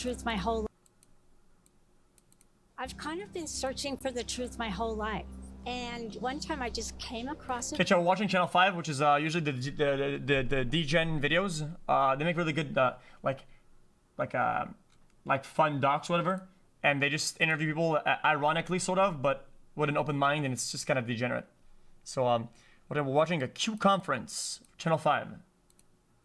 truth my whole life. I've kind of been searching for the truth my whole life. And one time I just came across it. Okay, so we're watching Channel 5, which is usually the DGen videos. They make really good like fun docs, whatever. And they just interview people ironically, sort of, but with an open mind, and it's just kind of degenerate. So we're watching a Q conference, Channel 5.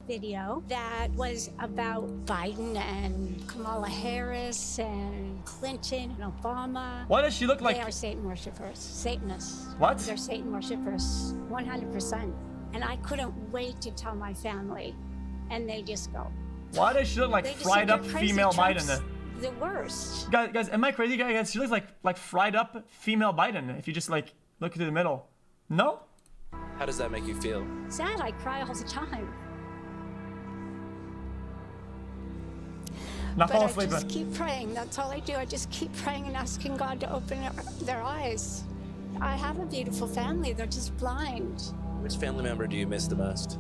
Video that was about Biden and Kamala Harris and Clinton and Obama. Why does she look like... They are Satan worshippers, Satanists. What? They're Satan worshippers, 100%. And I couldn't wait to tell my family, and they just go. Why does she look like fried up female Biden? The worst. Guys, am I crazy, guys? She looks like fried up female Biden. If you just like look into the middle. No? How does that make you feel? Sad. I cry all the time. Not But fall I asleep. just keep praying. That's all I do. I just keep praying and asking God to open their eyes. I have a beautiful family. They're just blind. Which family member do you miss the most?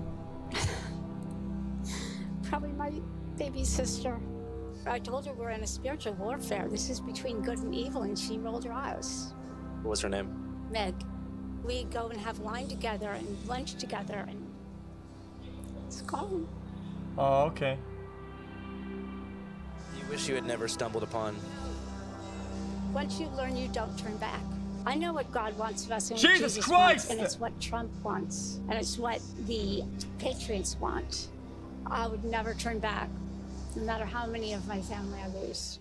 Probably my baby sister. I told her we're in a spiritual warfare. This is between good and evil, and she rolled her eyes. What was her name? Meg. We go and have wine together and lunch together, and it's gone. Oh, okay. You wish you had never stumbled upon. Once you learn, you don't turn back. I know what God wants of us, and Jesus what Jesus Christ! wants, and it's what Trump wants, and it's what the Patriots want. I would never turn back, no matter how many of my family I lose.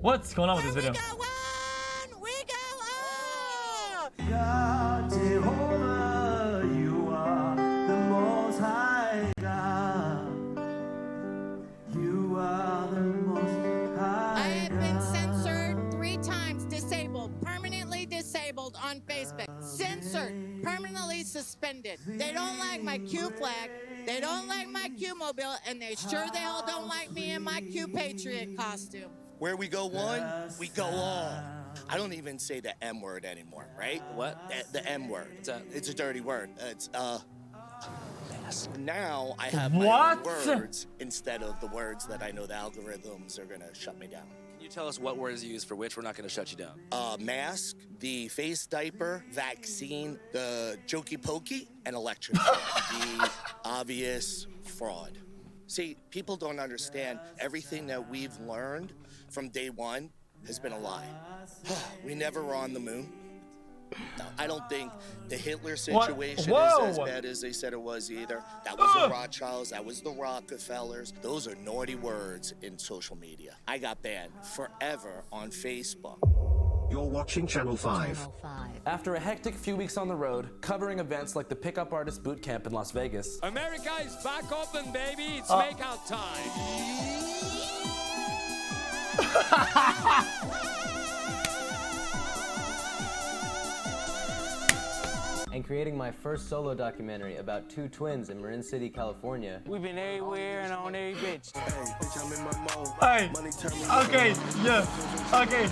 What's going on with this video? We go on! God, Jehovah, you are the most high God. You are the most high I have been censored 3 times, disabled, permanently disabled on Facebook. Censored, permanently suspended. They don't like my Q flag. They don't like my Q mobile, and they sure the hell don't like me in my Q Patriot costume. Where we go one, we go all. I don't even say the M word anymore, right? What? The M word. It's a dirty word. It's Mask. now I have my own words instead of the words that I know the algorithms are gonna shut me down. Can you tell us what words you use for which? We're not going to shut you down. Mask, the face diaper, vaccine, the jokey pokey, and election fraud. The obvious fraud. See, people don't understand everything that we've learned from day one has been a lie. We never were on the moon. No, I don't think the Hitler situation is as bad as they said it was either. That was the Rothschilds, that was the Rockefellers. Those are naughty words in social media. I got banned forever on Facebook. You're watching Channel 5. After a hectic few weeks on the road, covering events like the Pickup Artist Boot Camp in Las Vegas. America is back open, baby. It's makeout time. And creating my first solo documentary about 2 twins in Marin City, California. We've been everywhere and on every bitch. Hey, okay, yeah, okay.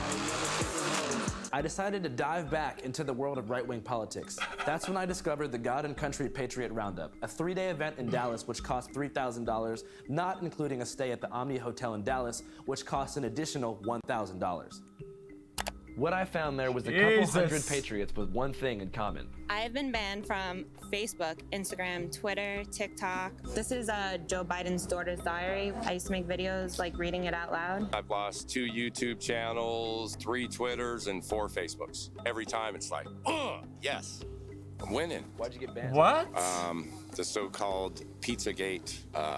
I decided to dive back into the world of right-wing politics. That's when I discovered the God and Country Patriot Roundup, a 3-day event in Dallas which cost $3,000, not including a stay at the Omni Hotel in Dallas, which cost an additional $1,000. What I found there was a couple hundred patriots with one thing in common. I have been banned from Facebook, Instagram, Twitter, TikTok. This is Joe Biden's daughter's diary. I used to make videos like reading it out loud. I've lost 2 YouTube channels, 3 Twitters, and 4 Facebooks. Every time it's like, yes, I'm winning. Why'd you get banned? What? The so-called Pizzagate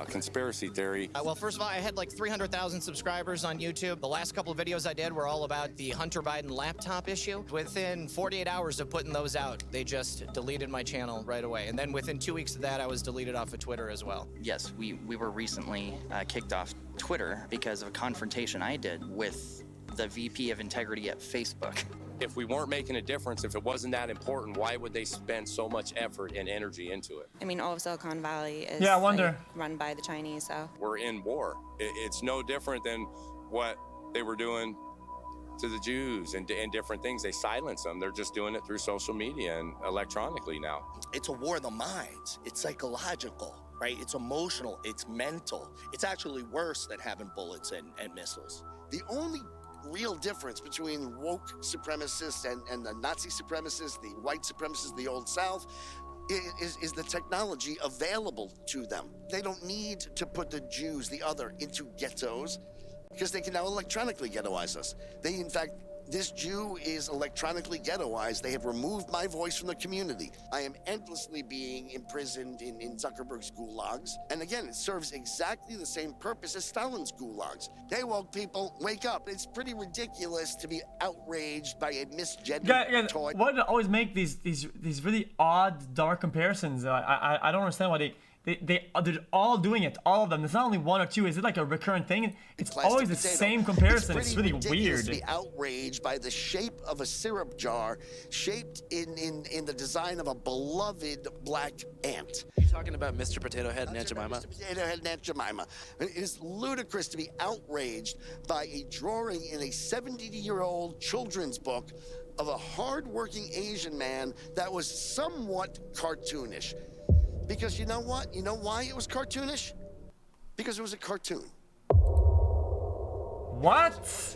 conspiracy theory. Well, first of all, I had like 300,000 subscribers on YouTube. The last couple of videos I did were all about the Hunter Biden laptop issue. Within 48 hours of putting those out, they just deleted my channel right away. And then within 2 weeks of that, I was deleted off of Twitter as well. Yes, we were recently kicked off Twitter because of a confrontation I did with the VP of Integrity at Facebook. If we weren't making a difference, if it wasn't that important, why would they spend so much effort and energy into it? I mean, all of Silicon Valley is I wonder. like, run by the Chinese, so. We're in war. It's no different than what they were doing to the Jews and different things. They silence them. They're just doing it through social media and electronically now. It's a war of the minds. It's psychological. right? It's emotional, it's mental. It's actually worse than having bullets and missiles. The only real difference between woke supremacists and the Nazi supremacists, the white supremacists, the Old South, is the technology available to them. They don't need to put the Jews, the other, into ghettos because they can now electronically ghettoize us. They, in fact, this Jew is electronically ghettoized. They have removed my voice from the community. I am endlessly being imprisoned in Zuckerberg's gulags. And again, it serves exactly the same purpose as Stalin's gulags. Hey, woke people, wake up. It's pretty ridiculous to be outraged by a misgendered toy. Why do they always make these really odd, dark comparisons? I don't understand why they're all doing it, all of them. It's not only one or two. Is it like a recurrent thing? It's always the same comparison. It's really weird. To be outraged by the shape of a syrup jar shaped in the design of a beloved black ant. Are you talking about Mr. Potato Head and Aunt Jemima? Mr. Potato Head and Aunt Jemima. It is ludicrous to be outraged by a drawing in a 70-year-old children's book of a hard-working Asian man that was somewhat cartoonish. Because you know what? You know why it was cartoonish? Because it was a cartoon. What?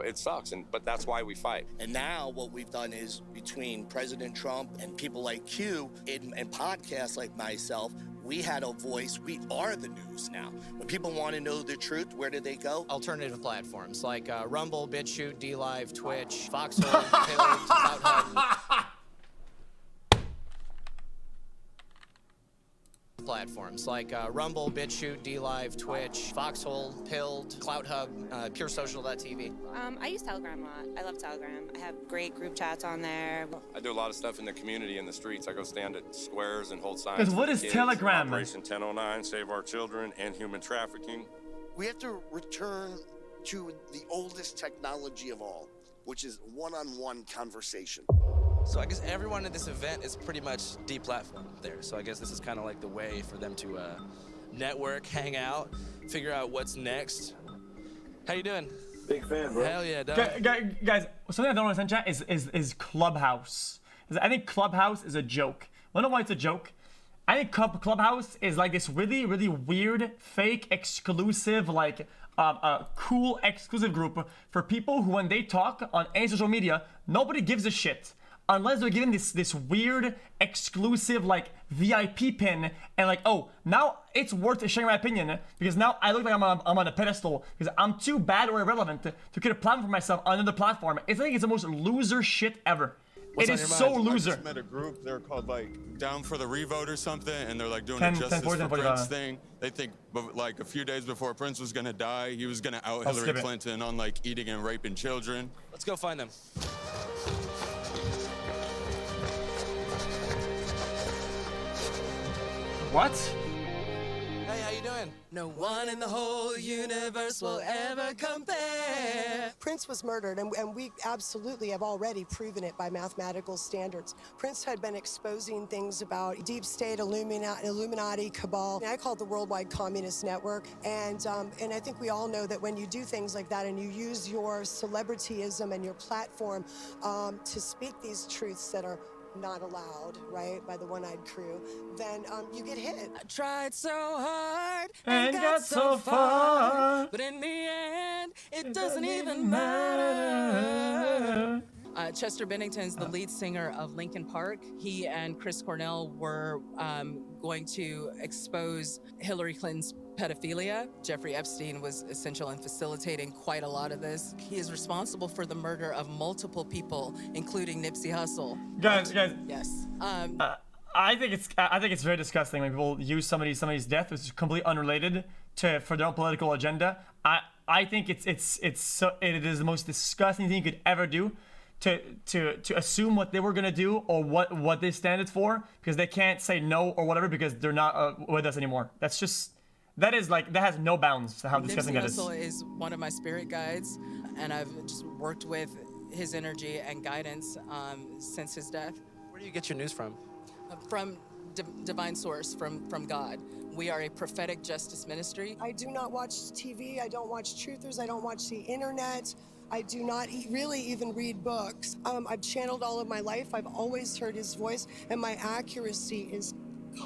It sucks, but that's why we fight. And now what we've done is between President Trump and people like Q and podcasts like myself, we had a voice. We are the news now. When people want to know the truth, where do they go? Alternative platforms like Rumble, BitChute, DLive, Twitch, Foxhole, Pilled, CloutHub. Platforms like Rumble, BitChute, DLive, Twitch, Foxhole, Pilled, CloutHub, PureSocial.tv. I use Telegram a lot. I love Telegram. I have great group chats on there. I do a lot of stuff in the community, in the streets. I go stand at squares and hold signs. Because what is Telegram? Operation 1009, Save Our Children, and Human Trafficking. We have to return to the oldest technology of all, which is one-on-one conversation. So I guess everyone at this event is pretty much deplatformed there. So I guess this is kind of like the way for them to network, hang out, figure out what's next. How you doing? Big fan, bro. Hell yeah, dog. Guys, something I don't understand, chat, is Clubhouse. I think Clubhouse is a joke. I don't know why it's a joke. I think Clubhouse is like this really, really weird, fake, exclusive, like a cool exclusive group for people who, when they talk on any social media, nobody gives a shit. Unless they're given this weird, exclusive, like, VIP pin, and like, oh, now it's worth sharing my opinion, because now I look like I'm on a pedestal, because I'm too bad or irrelevant to create a platform for myself on another platform. I think it's the most loser shit ever. What's it is so loser. I just met a group, they're called like Down for the Revote or something, and they're like doing 10, a Justice 10, 40, for Prince thing. They think like a few days before Prince was gonna die, he was gonna out Hillary Clinton on like eating and raping children. Let's go find them. What? Hey, how you doing? No one in the whole universe will ever compare. Prince was murdered, and we absolutely have already proven it by mathematical standards. Prince had been exposing things about deep state, Illuminati, cabal. And I call it the Worldwide Communist Network. And I think we all know that when you do things like that and you use your celebrityism and your platform to speak these truths that are not allowed, right, by the one-eyed crew, then you get hit. I tried so hard and got so far, but in the end, it doesn't even matter. Chester Bennington's the lead singer of Linkin Park. He and Chris Cornell were going to expose Hillary Clinton's pedophilia. Jeffrey Epstein was essential in facilitating quite a lot of this. He is responsible for the murder of multiple people, including Nipsey Hussle. Guys. Yes. I think it's very disgusting when people use somebody's death, which is completely unrelated for their own political agenda. I think it is the most disgusting thing you could ever do. To assume what they were gonna do or what they stand for, because they can't say no or whatever because they're not with us anymore. That has no bounds to how disgusting that is. Nipsey Hussle is one of my spirit guides, and I've just worked with his energy and guidance since his death. Where do you get your news from? From divine source, from God. We are a prophetic justice ministry. I do not watch TV. I don't watch truthers. I don't watch the internet. I do not really even read books. I've channeled all of my life. I've always heard his voice, and my accuracy is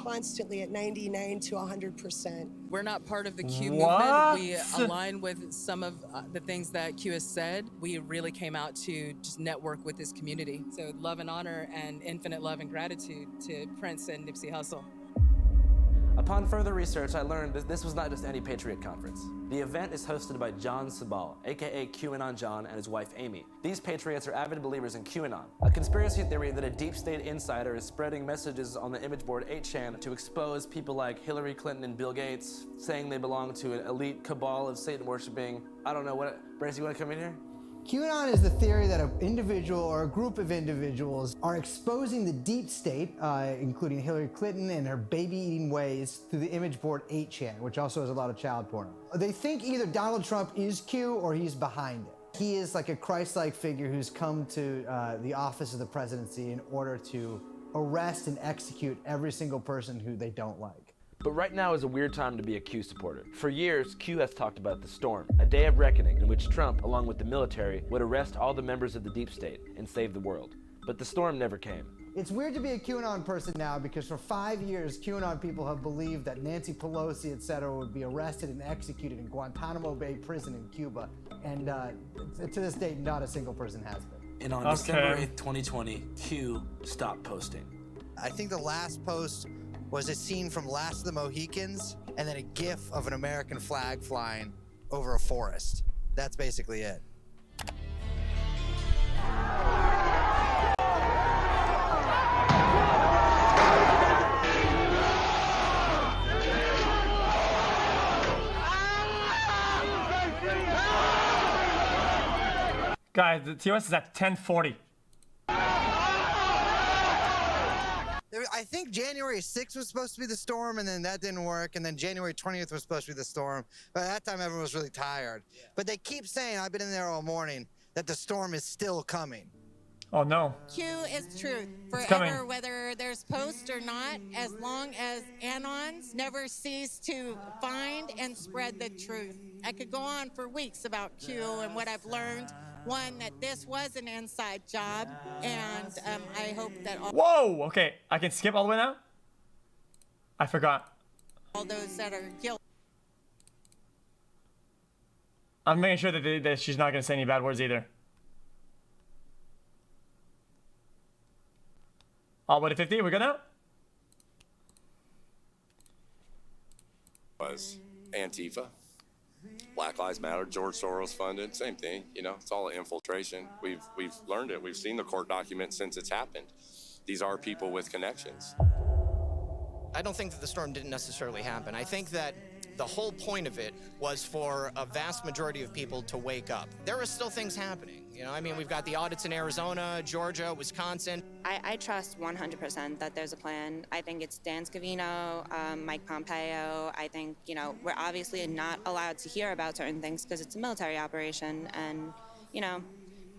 constantly at 99 to 100%. We're not part of the Q What? movement. We align with some of the things that Q has said. We really came out to just network with this community. So love and honor and infinite love and gratitude to Prince and Nipsey Hussle. Upon further research, I learned that this was not just any Patriot conference. The event is hosted by John Sabal, aka QAnon John, and his wife Amy. These Patriots are avid believers in QAnon, a conspiracy theory that a deep state insider is spreading messages on the image board 8chan to expose people like Hillary Clinton and Bill Gates, saying they belong to an elite cabal of Satan worshiping. I don't know what. Brace, you want to come in here? QAnon is the theory that an individual or a group of individuals are exposing the deep state, including Hillary Clinton and her baby-eating ways, through the image board 8chan, which also has a lot of child porn. They think either Donald Trump is Q or he's behind it. He is like a Christ-like figure who's come to the office of the presidency in order to arrest and execute every single person who they don't like. But right now is a weird time to be a Q supporter. For years, Q has talked about the storm, a day of reckoning in which Trump, along with the military, would arrest all the members of the deep state and save the world. But the storm never came. It's weird to be a QAnon person now because for 5 years, QAnon people have believed that Nancy Pelosi, etc., would be arrested and executed in Guantanamo Bay prison in Cuba. And to this date, not a single person has been. And on December 8th, 2020, Q stopped posting. I think the last post was a scene from Last of the Mohicans and then a gif of an American flag flying over a forest. That's basically it. Guys, the TOS is at 10:40. I think January 6th was supposed to be the storm, and then that didn't work, and then January 20th was supposed to be the storm. But at that time, everyone was really tired. But they keep saying, I've been in there all morning, that the storm is still coming. Oh no. Q is truth. coming. Forever, whether there's posts or not, as long as Anons never cease to find and spread the truth. I could go on for weeks about Q and what I've learned. One, that this was an inside job, and I hope that all Whoa! Okay, I can skip all the way now? I forgot. those that are guilty. I'm making sure that she's not going to say any bad words either. All the way to 50, we're good now? Was Antifa, Black Lives Matter, George Soros funded, same thing. You know, it's all infiltration. We've learned it. We've seen the court documents since it's happened. These are people with connections. I don't think that the storm didn't necessarily happen. I think that the whole point of it was for a vast majority of people to wake up. There are still things happening. You know, I mean, we've got the audits in Arizona, Georgia, Wisconsin. I trust 100% that there's a plan. I think it's Dan Scavino, Mike Pompeo. I think, you know, we're obviously not allowed to hear about certain things because it's a military operation. And, you know,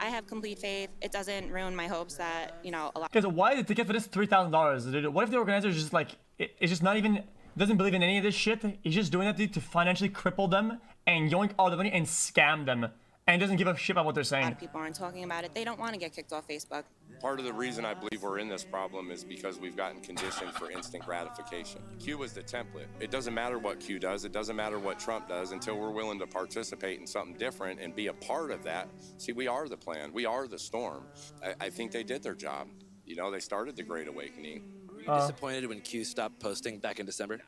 I have complete faith. It doesn't ruin my hopes that, you know, a lot. Because why did the ticket for this $3,000? What if the organizer is just like, it's just not even, doesn't believe in any of this shit? He's just doing that to financially cripple them and yoink all the money and scam them. And doesn't give a shit about what they're A saying. lot of people aren't talking about it. They don't want to get kicked off Facebook. Part of the reason I believe we're in this problem is because we've gotten conditioned for instant gratification. Q was the template. It doesn't matter what Q does. It doesn't matter what Trump does until we're willing to participate in something different and be a part of that. See, we are the plan. We are the storm. I think they did their job. You know, they started the Great Awakening. Were you disappointed when Q stopped posting back in December?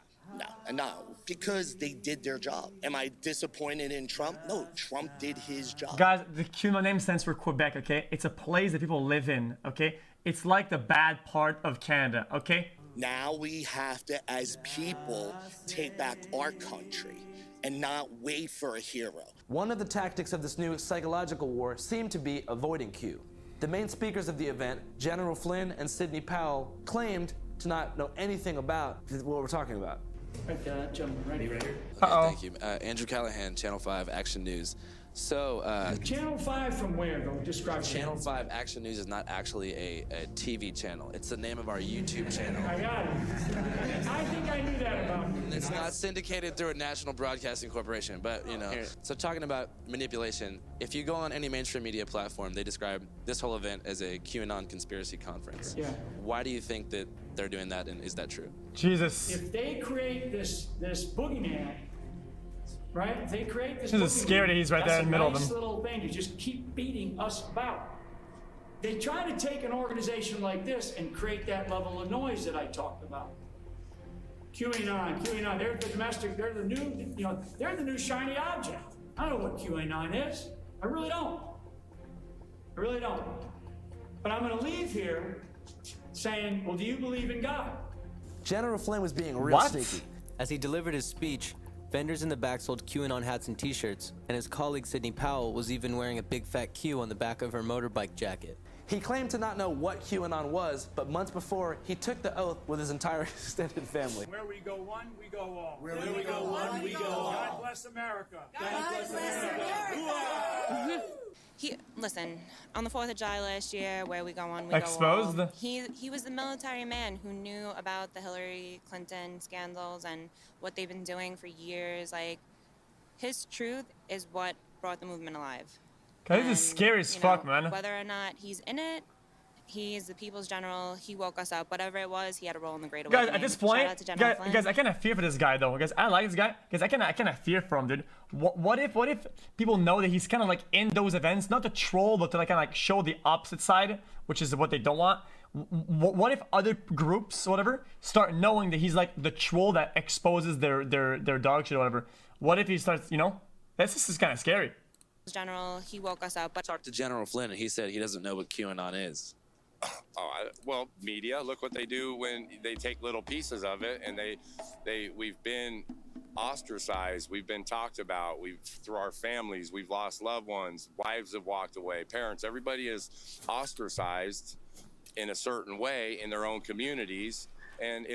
No, because they did their job. Am I disappointed in Trump? No, Trump did his job. Guys, the QAnon name stands for Quebec, okay? It's a place that people live in, okay? It's like the bad part of Canada, okay? Now we have to, as people, take back our country and not wait for a hero. One of the tactics of this new psychological war seemed to be avoiding Q. The main speakers of the event, General Flynn and Sidney Powell, claimed to not know anything about what we're talking about. Right, gentlemen, right here. Okay, thank you. Andrew Callahan, Channel 5 Action News. So, Channel 5 from where, though? Describe Channel 5 Action News is not actually a TV channel. It's the name of our YouTube channel. I got it. I think I knew that about you. It's not syndicated through a national broadcasting corporation, but, you know. So talking about manipulation, if you go on any mainstream media platform, they describe this whole event as a QAnon conspiracy conference. Yeah. Why do you think that they're doing that, and is that true? Jesus. If they create this boogeyman, right? If they create this This boogeyman, is scary that he's right there in the middle of that's them. a nice little thing to just keep beating us about. They try to take an organization like this and create that level of noise that I talked about. QAnon, they're the domestic, they're the new, they're the new shiny object. I don't know what QAnon is. I really don't. But I'm gonna leave here saying, well, do you believe in God? General Flynn was being real sneaky. As he delivered his speech, vendors in the back sold QAnon hats and t-shirts, and his colleague Sidney Powell was even wearing a big fat Q on the back of her motorbike jacket. He claimed to not know what QAnon was, but months before, he took the oath with his entire extended family. Where we go one, we go all. Where we go one, we go all. God bless America. God bless America. Listen, on the 4th of July last year, where we go on, we Exposed? go all. He was the military man who knew about the Hillary Clinton scandals and what they've been doing for years. Like, his truth is what brought the movement alive. Guys, this is scary as fuck, man. Whether or not he's in it, he's the people's general. He woke us up. Whatever it was, he had a role in the Great Awakening. Guys, at this point, Shout out to General Flynn. guys, I kind of fear for this guy though. Guys, I like this guy. Guys, I kind of fear for him, dude. What if people know that he's kind of like in those events, not to troll, but to like kind of like show the opposite side, which is what they don't want. What if other groups, whatever, start knowing that he's like the troll that exposes their dog shit or whatever? What if he starts, this is kind of scary. General, he woke us up. But Talked to General Flynn, and he said he doesn't know what QAnon is. Well, media, look what they do when they take little pieces of it, and we've been ostracized, we've been talked about, through our families, we've lost loved ones, wives have walked away, parents, everybody is ostracized in a certain way in their own communities, and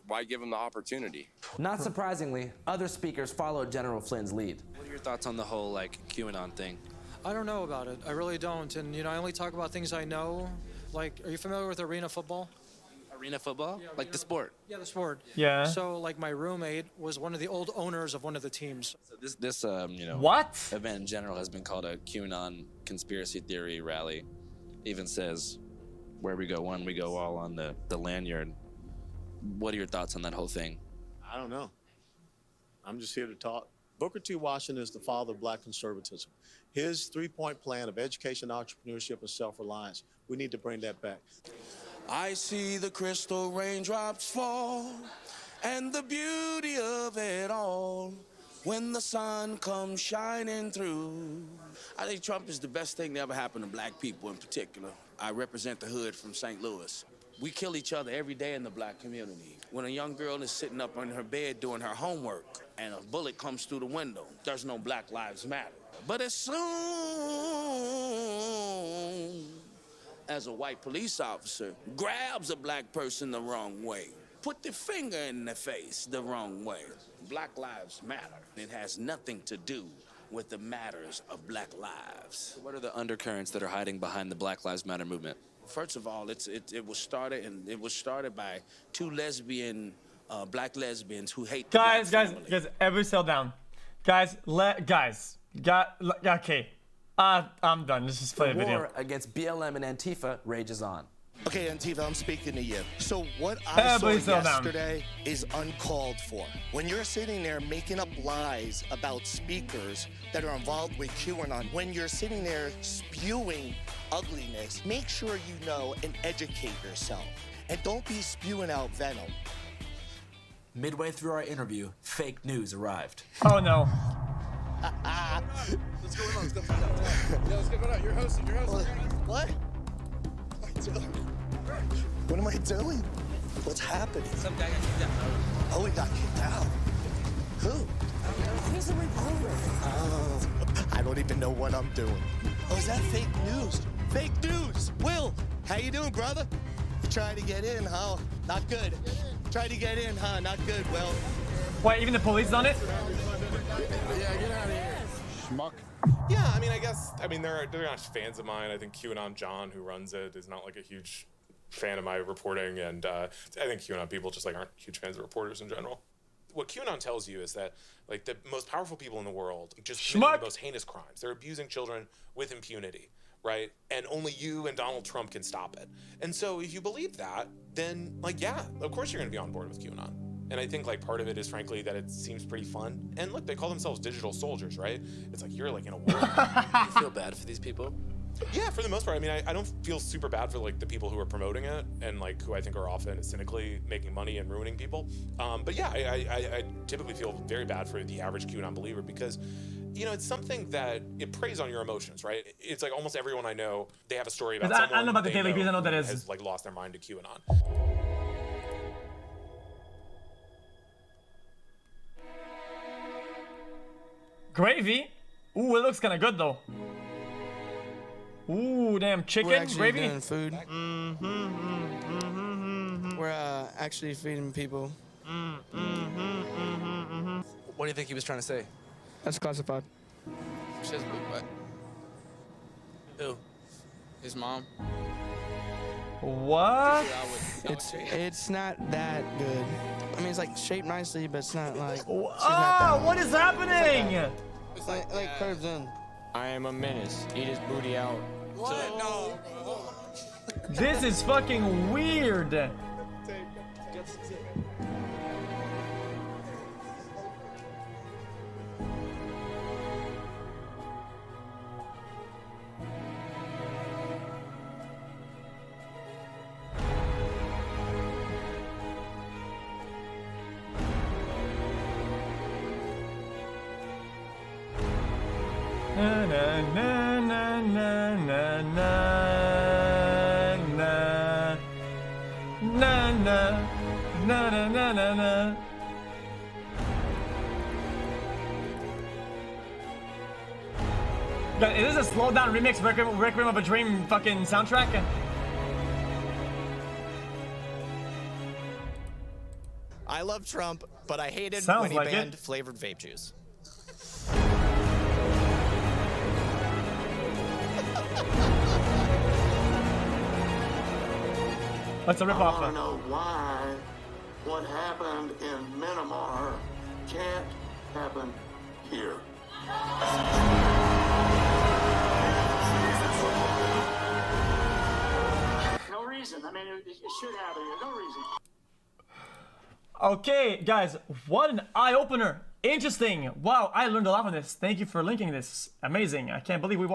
why give them the opportunity? Not surprisingly, other speakers followed General Flynn's lead. What are your thoughts on the whole QAnon thing? I don't know about it. I really don't. And, I only talk about things I know. Like, are you familiar with arena football? Arena football? Yeah, the sport? Yeah, the sport. Yeah. So, my roommate was one of the old owners of one of the teams. So this what? Event in general has been called a QAnon conspiracy theory rally. Even says, where we go one, we go all on the lanyard. What are your thoughts on that whole thing? I don't know. I'm just here to talk. Booker T. Washington is the father of black conservatism. His three-point plan of education, entrepreneurship, and self-reliance, we need to bring that back. I see the crystal raindrops fall and the beauty of it all when the sun comes shining through. I think Trump is the best thing that ever happened to black people in particular. I represent the hood from St. Louis. We kill each other every day in the black community. When a young girl is sitting up on her bed doing her homework and a bullet comes through the window, there's no Black Lives Matter. But as soon as a white police officer grabs a black person the wrong way, put the finger in the face the wrong way, Black Lives Matter. It has nothing to do with the matters of black lives. What are the undercurrents that are hiding behind the Black Lives Matter movement? First of all, it was started by two black lesbians who hate the black family. Guys, everybody settle down. Okay. I'm done. Let's just play a The video. war against BLM and Antifa rages on. Okay, Antifa, I'm speaking to you. So what I saw yesterday is uncalled for. When you're sitting there making up lies about speakers that are involved with QAnon, when you're sitting there spewing ugliness, make sure you know and educate yourself. And don't be spewing out venom. Midway through our interview, fake news arrived. Oh no. What's going on? Let's go find out. Yo, let's go find out. You're hosting. What? What am I doing? What's happening? Some guy got kicked out. Oh, he got kicked out. Who? He's a reporter. Oh, I don't even know what I'm doing. Oh, is that fake news? Fake news! Will, how you doing, brother? You trying to get in, huh? Not good. Trying to get in, huh? Not good, Will. Wait, even the police on it? Yeah, get out of here. schmuck? Yeah, I mean, I guess, they're not fans of mine. I think QAnon John, who runs it, is not like a huge fan of my reporting, and I think QAnon people just like aren't huge fans of reporters in general. What QAnon tells you is that like the most powerful people in the world just commit the most heinous crimes. They're abusing children with impunity, right? And only you and Donald Trump can stop it. And so if you believe that, then like, yeah, of course you're gonna be on board with QAnon. And I think like part of it is frankly that it seems pretty fun. And look, they call themselves digital soldiers, right? It's like you're like in a war. You feel bad for these people? Yeah, for the most part. I mean, I don't feel super bad for like the people who are promoting it and like who I think are often cynically making money and ruining people. But yeah, I typically feel very bad for the average QAnon believer because, you know, it's something that it preys on your emotions, right? It's like almost everyone I know, they have a story about someone I don't know about the Daily Beast, I know what that is. Has like lost their mind to QAnon. Gravy? Ooh, it looks kind of good though. Ooh, damn chicken We're actually gravy. doing food. We're actually feeding people. What do you think he was trying to say? That's classified. She has a big butt. Who? His mom. What? It's not that good. I mean, it's like shaped nicely, but it's not like. Oh, what is happening? It's like curves in. I am a menace. Eat his booty out. What? No. This is fucking weird. Na na na na na na na na na na na na na. Is this a slowed down remix Requiem of a Dream fucking soundtrack? I love Trump, but I hated Sounds when he like banned it. flavored vape juice. That's a I ripoff. want to know why what happened in Myanmar can't happen here. No reason. I mean, it should happen here. No reason. Okay, guys, what an eye-opener. Interesting. Wow, I learned a lot from this. Thank you for linking this. Amazing. I can't believe we